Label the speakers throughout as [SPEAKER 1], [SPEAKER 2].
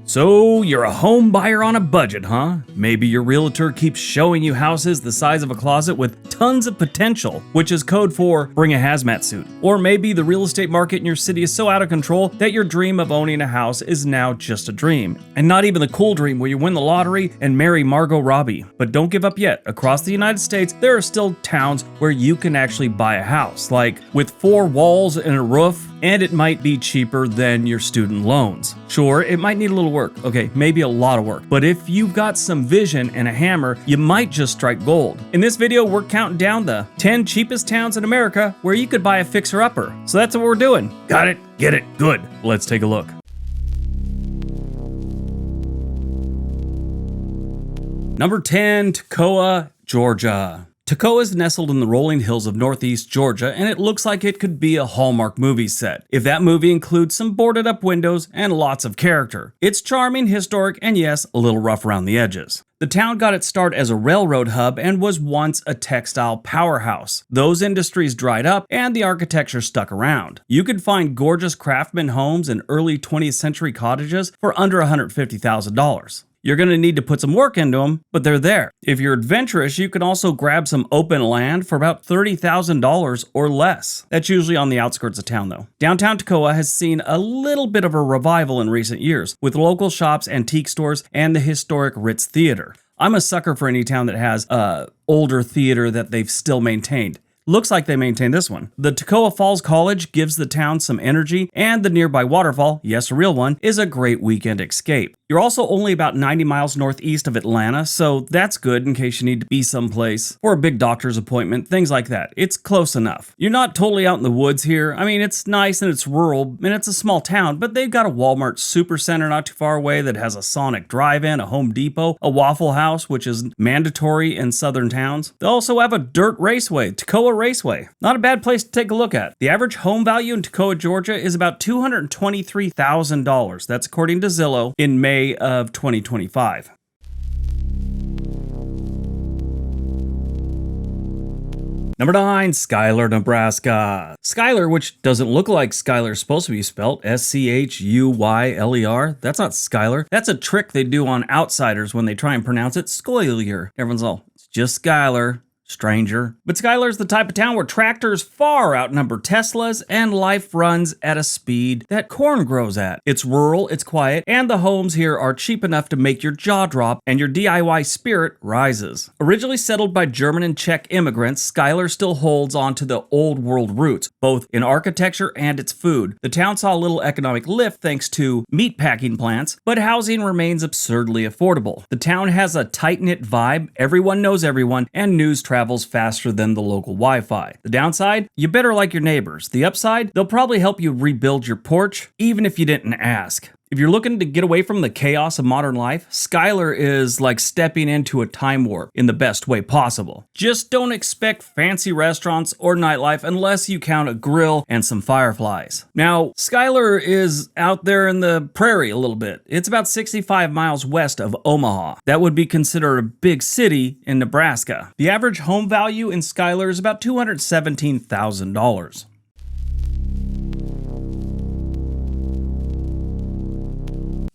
[SPEAKER 1] So, you're a home buyer on a budget, huh? Maybe your realtor keeps showing you houses the size of a closet with tons of potential, which is code for bring a hazmat suit. Or maybe the real estate market in your city is so out of control that your dream of owning a house is now just a dream. And not even the cool dream where you win the lottery and marry Margot Robbie. But don't give up yet. Across the United States, there are still towns where you can actually buy a house, like with 4 walls and a roof, and it might be cheaper than your student loans. Sure, it might need a little work, okay, maybe a lot of work, but if you've got some vision and a hammer, you might just strike gold. In this video, we're counting down the 10 cheapest towns in America where you could buy a fixer-upper. So that's what we're doing. Got it? Get it? Good. Let's take a look. Number 10, Takcoa, Georgia. Takcoa is nestled in the rolling hills of northeast Georgia, and it looks like it could be a Hallmark movie set, if that movie includes some boarded up windows and lots of character. It's charming, historic, and yes, a little rough around the edges. The town got its start as a railroad hub and was once a textile powerhouse. Those industries dried up and the architecture stuck around. You could find gorgeous craftsman homes and early 20th century cottages for under $150,000. You're going to need to put some work into them, but they're there. If you're adventurous, you can also grab some open land for about $30,000 or less. That's usually on the outskirts of town though. Downtown Takcoa has seen a little bit of a revival in recent years, with local shops, antique stores, and the historic Ritz Theater. I'm a sucker for any town that has a older theater that they've still maintained. Looks like they maintain this one. The Takcoa Falls College gives the town some energy, and the nearby waterfall, yes, a real one, is a great weekend escape. You're also only about 90 miles northeast of Atlanta, so that's good in case you need to be someplace for a big doctor's appointment, things like that. It's close enough. You're not totally out in the woods here. I mean, it's nice and it's rural, and it's a small town, but they've got a Walmart Supercenter not too far away that has a Sonic drive-in, a Home Depot, a Waffle House, which is mandatory in southern towns. They also have a dirt raceway, Takcoa Raceway. Not a bad place to take a look at. The average home value in Takcoa, Georgia is about $223,000. That's according to Zillow in May of 2025. Number 9, Skyler, Nebraska. Skyler, which doesn't look like Skyler is supposed to be spelled, S-C-H-U-Y-L-E-R. That's not Skyler. That's a trick they do on outsiders when they try and pronounce it Skyler. Everyone's all, it's just Skyler. Stranger. But Skyler's the type of town where tractors far outnumber Teslas and life runs at a speed that corn grows at. It's rural, it's quiet, and the homes here are cheap enough to make your jaw drop and your DIY spirit rises. Originally settled by German and Czech immigrants, Skyler still holds on to the old world roots, both in architecture and its food. The town saw a little economic lift thanks to meatpacking plants, but housing remains absurdly affordable. The town has a tight-knit vibe, everyone knows everyone, and news travels faster than the local Wi-Fi. The downside? You better like your neighbors. The upside? They'll probably help you rebuild your porch, even if you didn't ask. If you're looking to get away from the chaos of modern life, Skyler is like stepping into a time warp in the best way possible. Just don't expect fancy restaurants or nightlife unless you count a grill and some fireflies. Now, Skyler is out there in the prairie a little bit. It's about 65 miles west of Omaha. That would be considered a big city in Nebraska. The average home value in Skyler is about $217,000.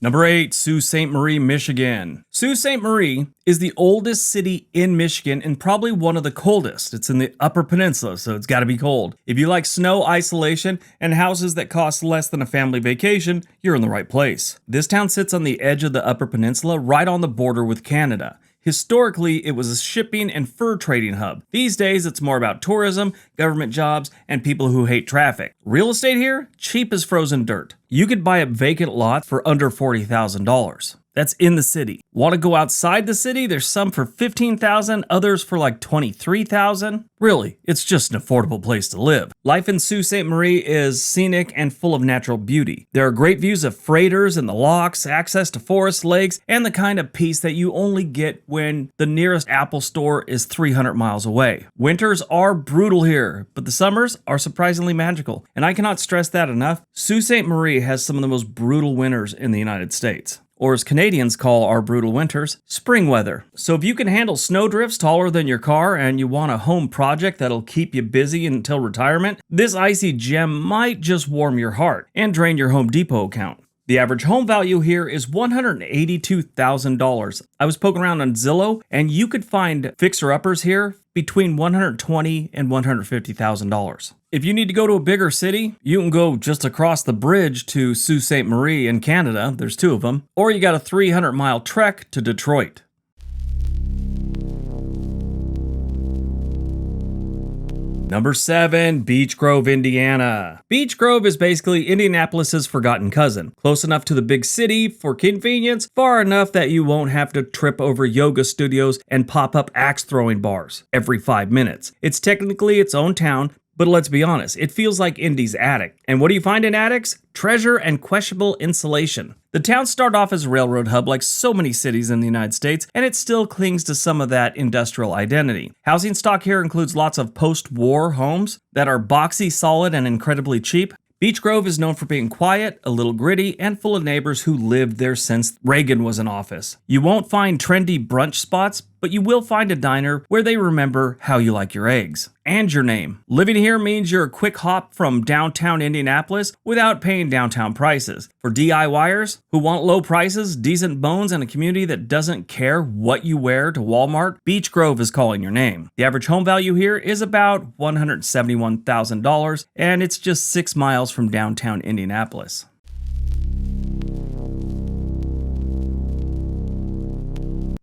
[SPEAKER 1] Number 8, Soo St Marie, Michigan. Soo St Marie is the oldest city in Michigan and probably one of the coldest. It's in the Upper Peninsula, so it's gotta be cold. If you like snow, isolation, and houses that cost less than a family vacation, you're in the right place. This town sits on the edge of the Upper Peninsula, right on the border with Canada. Historically, it was a shipping and fur trading hub. These days, it's more about tourism, government jobs, and people who hate traffic. Real estate here? Cheap as frozen dirt. You could buy a vacant lot for under $40,000. That's in the city. Want to go outside the city? There's some for $15,000, others for like $23,000. Really, it's just an affordable place to live. Life in Soo St Marie is scenic and full of natural beauty. There are great views of freighters and the locks, access to forest lakes, and the kind of peace that you only get when the nearest Apple store is 300 miles away. Winters are brutal here, but the summers are surprisingly magical, and I cannot stress that enough. Soo St Marie has some of the most brutal winters in the United States. Or as Canadians call our brutal winters, spring weather. So if you can handle snowdrifts taller than your car and you want a home project that'll keep you busy until retirement, this icy gem might just warm your heart and drain your Home Depot account. The average home value here is $182,000. I was poking around on Zillow, and you could find fixer-uppers here between $120,000 and $150,000. If you need to go to a bigger city, you can go just across the bridge to Soo St Marie in Canada, there's 2 of them, or you got a 300-mile trek to Detroit. Number 7, Beech Grove, Indiana. Beech Grove is basically Indianapolis's forgotten cousin. Close enough to the big city for convenience, far enough that you won't have to trip over yoga studios and pop-up axe-throwing bars every 5 minutes. It's technically its own town, but let's be honest, it feels like Indy's attic. And what do you find in attics? Treasure and questionable insulation. The town started off as a railroad hub like so many cities in the United States, and it still clings to some of that industrial identity. Housing stock here includes lots of post-war homes that are boxy, solid, and incredibly cheap. Beech Grove is known for being quiet, a little gritty, and full of neighbors who lived there since Reagan was in office. You won't find trendy brunch spots, but you will find a diner where they remember how you like your eggs. And your name. Living here means you're a quick hop from downtown Indianapolis without paying downtown prices. For DIYers who want low prices, decent bones, and a community that doesn't care what you wear to Walmart, Beech Grove is calling your name. The average home value here is about $171,000, and it's just 6 miles from downtown Indianapolis.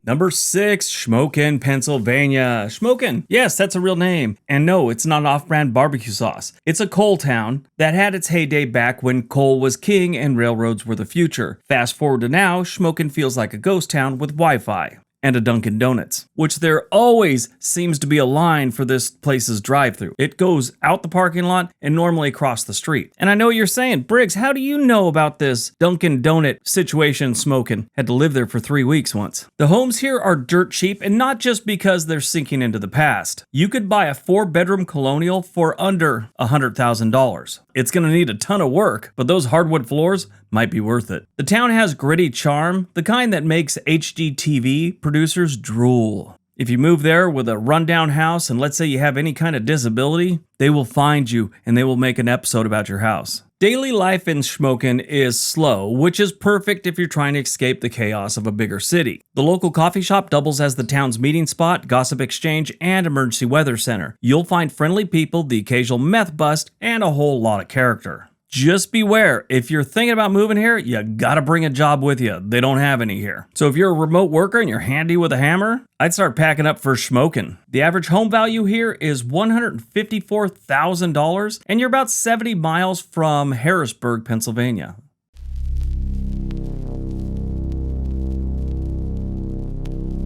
[SPEAKER 1] Number 6, Schmoking, Pennsylvania. Schmoking, yes, that's a real name. And no, it's not an off-brand barbecue sauce. It's a coal town that had its heyday back when coal was king and railroads were the future. Fast forward to now, Schmoking feels like a ghost town with Wi-Fi and a Dunkin' Donuts, which there always seems to be a line for this place's drive-thru. It goes out the parking lot and normally across the street. And I know you're saying, Briggs, how do you know about this Dunkin' Donut situation Schmoking? Had to live there for 3 weeks once. The homes here are dirt cheap, and not just because they're sinking into the past. You could buy a 4-bedroom colonial for under $100,000. It's gonna need a ton of work, but those hardwood floors might be worth it. The town has gritty charm, the kind that makes HGTV producers drool. If you move there with a rundown house and let's say you have any kind of disability, they will find you and they will make an episode about your house. Daily life in Schmoking is slow, which is perfect if you're trying to escape the chaos of a bigger city. The local coffee shop doubles as the town's meeting spot, gossip exchange, and emergency weather center. You'll find friendly people, the occasional meth bust, and a whole lot of character. Just beware, if you're thinking about moving here, you gotta bring a job with you. They don't have any here. So if you're a remote worker and you're handy with a hammer, I'd start packing up for Schmoking. The average home value here is $154,000, and you're about 70 miles from Harrisburg, Pennsylvania.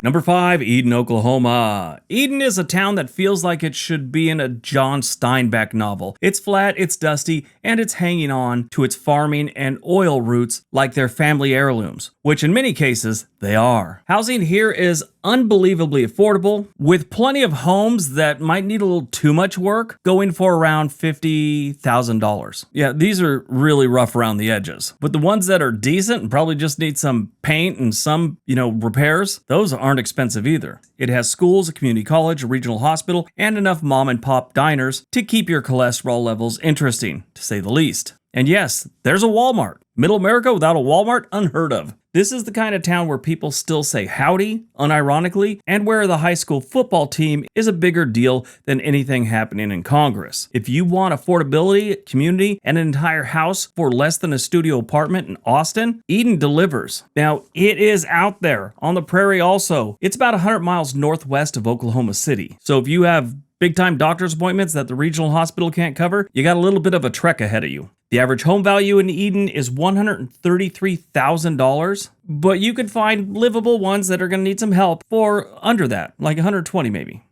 [SPEAKER 1] Number 5, Eden, Oklahoma. Eden is a town that feels like it should be in a John Steinbeck novel. It's flat, it's dusty, and it's hanging on to its farming and oil roots like they're family heirlooms, which in many cases, they are. Housing here is unbelievably affordable, with plenty of homes that might need a little too much work, going for around $50,000. Yeah, these are really rough around the edges, but the ones that are decent and probably just need some paint and some, repairs, those aren't expensive either. It has schools, a community college, a regional hospital, and enough mom and pop diners to keep your cholesterol levels interesting, to say the least. And yes, there's a Walmart. Middle America without a Walmart? Unheard of. This is the kind of town where people still say howdy, unironically, and where the high school football team is a bigger deal than anything happening in Congress. If you want affordability, community, and an entire house for less than a studio apartment in Austin, Eden delivers. Now, it is out there on the prairie also. It's about 100 miles northwest of Oklahoma City. So if you have big-time doctor's appointments that the regional hospital can't cover, you got a little bit of a trek ahead of you. The average home value in Eden is $133,000, but you could find livable ones that are going to need some help for under that, like $120,000 maybe.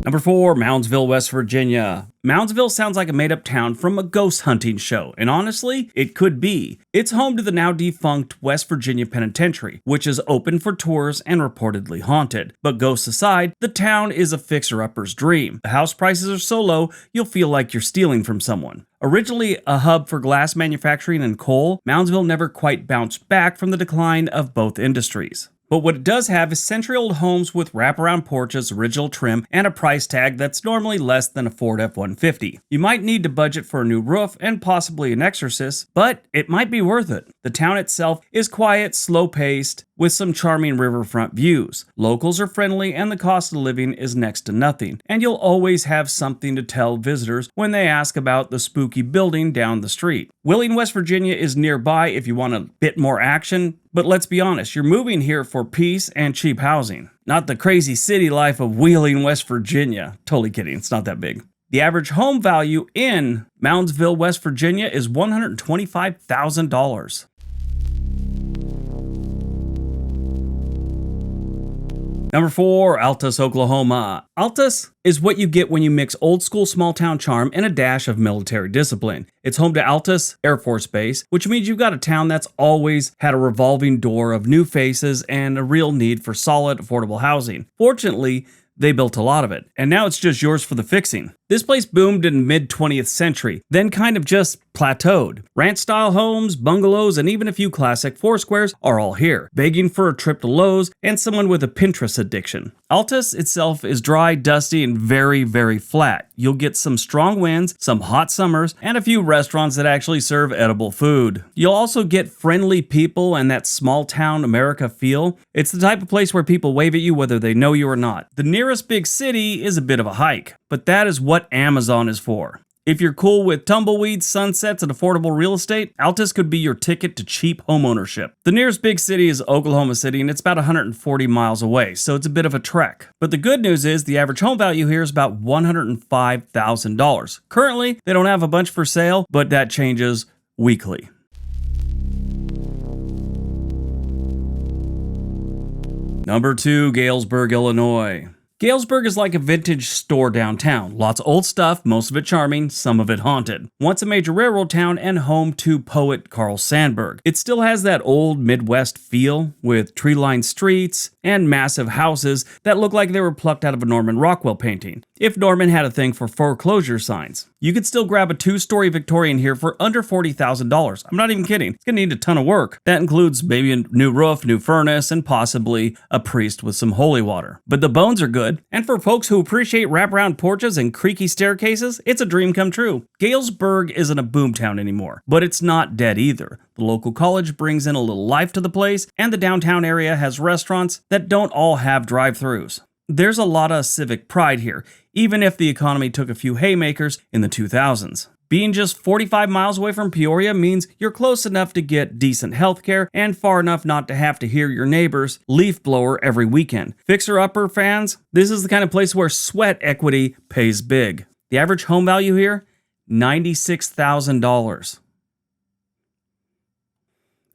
[SPEAKER 1] Number 4, Moundsville, West Virginia. Moundsville sounds like a made-up town from a ghost hunting show, and honestly, it could be. It's home to the now-defunct West Virginia Penitentiary, which is open for tours and reportedly haunted. But ghosts aside, the town is a fixer-upper's dream. The house prices are so low, you'll feel like you're stealing from someone. Originally a hub for glass manufacturing and coal, Moundsville never quite bounced back from the decline of both industries. But what it does have is century-old homes with wraparound porches, original trim, and a price tag that's normally less than a Ford F-150. You might need to budget for a new roof and possibly an exorcist, but it might be worth it. The town itself is quiet, slow-paced, with some charming riverfront views. Locals are friendly and the cost of living is next to nothing, and you'll always have something to tell visitors when they ask about the spooky building down the street. Wheeling, West Virginia is nearby if you want a bit more action, but let's be honest, you're moving here for peace and cheap housing, not the crazy city life of Wheeling, West Virginia. Totally kidding, it's not that big. The average home value in Moundsville, West Virginia is $125,000. Number 4, Altus, Oklahoma. Altus is what you get when you mix old school small town charm and a dash of military discipline. It's home to Altus Air Force Base, which means you've got a town that's always had a revolving door of new faces and a real need for solid, affordable housing. Fortunately, they built a lot of it, and now it's just yours for the fixing. This place boomed in the mid-20th century, then kind of just plateaued. Ranch-style homes, bungalows, and even a few classic foursquares are all here, begging for a trip to Lowe's and someone with a Pinterest addiction. Altus itself is dry, dusty, and very, very flat. You'll get some strong winds, some hot summers, and a few restaurants that actually serve edible food. You'll also get friendly people and that small-town America feel. It's the type of place where people wave at you whether they know you or not. The nearest big city is a bit of a hike, but that is what Amazon is for. If you're cool with tumbleweeds, sunsets, and affordable real estate, Altus could be your ticket to cheap homeownership. The nearest big city is Oklahoma City, and it's about 140 miles away, so it's a bit of a trek. But the good news is the average home value here is about $105,000. Currently, they don't have a bunch for sale, but that changes weekly. Number 2, Gailsburg, Illinois. Gailsburg is like a vintage store downtown. Lots of old stuff, most of it charming, some of it haunted. Once a major railroad town and home to poet Carl Sandburg. It still has that old Midwest feel with tree-lined streets and massive houses that look like they were plucked out of a Norman Rockwell painting. If Norman had a thing for foreclosure signs. You could still grab a 2-story Victorian here for under $40,000. I'm not even kidding. It's gonna need a ton of work. That includes maybe a new roof, new furnace, and possibly a priest with some holy water. But the bones are good. And for folks who appreciate wraparound porches and creaky staircases, it's a dream come true. Gailsburg isn't a boomtown anymore, but it's not dead either. The local college brings in a little life to the place, and the downtown area has restaurants that don't all have drive-thrus. There's a lot of civic pride here, even if the economy took a few haymakers in the 2000s. Being just 45 miles away from Peoria means you're close enough to get decent healthcare and far enough not to have to hear your neighbor's leaf blower every weekend. Fixer-upper fans, this is the kind of place where sweat equity pays big. The average home value here, $96,000.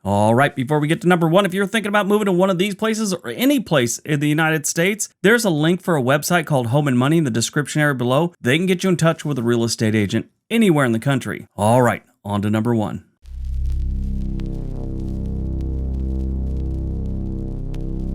[SPEAKER 1] All right, before we get to number 1, if you're thinking about moving to one of these places or any place in the United States, there's a link for a website called Home and Money in the description area below. They can get you in touch with a real estate agent anywhere in the country. All right, on to number 1.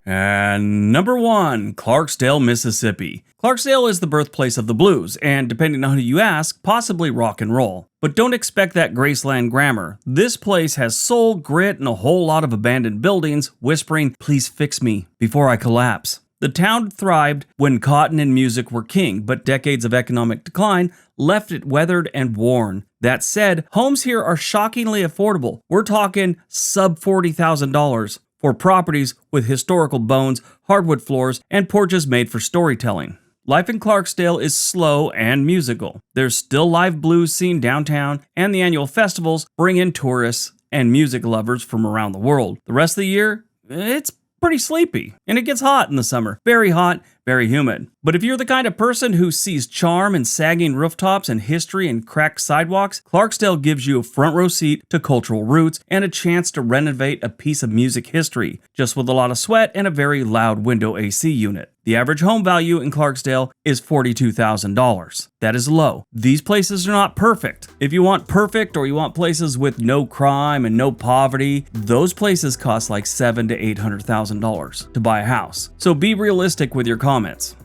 [SPEAKER 1] And number 1, Clarksdale, Mississippi. Clarksdale is the birthplace of the blues, and depending on who you ask, possibly rock and roll. But don't expect that Graceland grammar. This place has soul, grit, and a whole lot of abandoned buildings whispering, "Please fix me before I collapse." The town thrived when cotton and music were king, but decades of economic decline left it weathered and worn. That said, homes here are shockingly affordable. We're talking sub $40,000 for properties with historical bones, hardwood floors, and porches made for storytelling. Life in Clarksdale is slow and musical. There's still live blues scene downtown, and the annual festivals bring in tourists and music lovers from around the world. The rest of the year, it's pretty sleepy, and it gets hot in the summer. Very hot, very humid. But if you're the kind of person who sees charm in sagging rooftops and history in cracked sidewalks, Clarksdale gives you a front row seat to cultural roots and a chance to renovate a piece of music history, just with a lot of sweat and a very loud window AC unit. The average home value in Clarksdale is $42,000. That is low. These places are not perfect. If you want perfect or you want places with no crime and no poverty, those places cost like $700,000 to $800,000 to buy a house. So be realistic with your comments.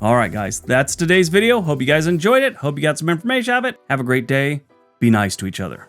[SPEAKER 1] Alright guys, that's today's video. Hope you guys enjoyed it. Hope you got some information out of it. Have a great day. Be nice to each other.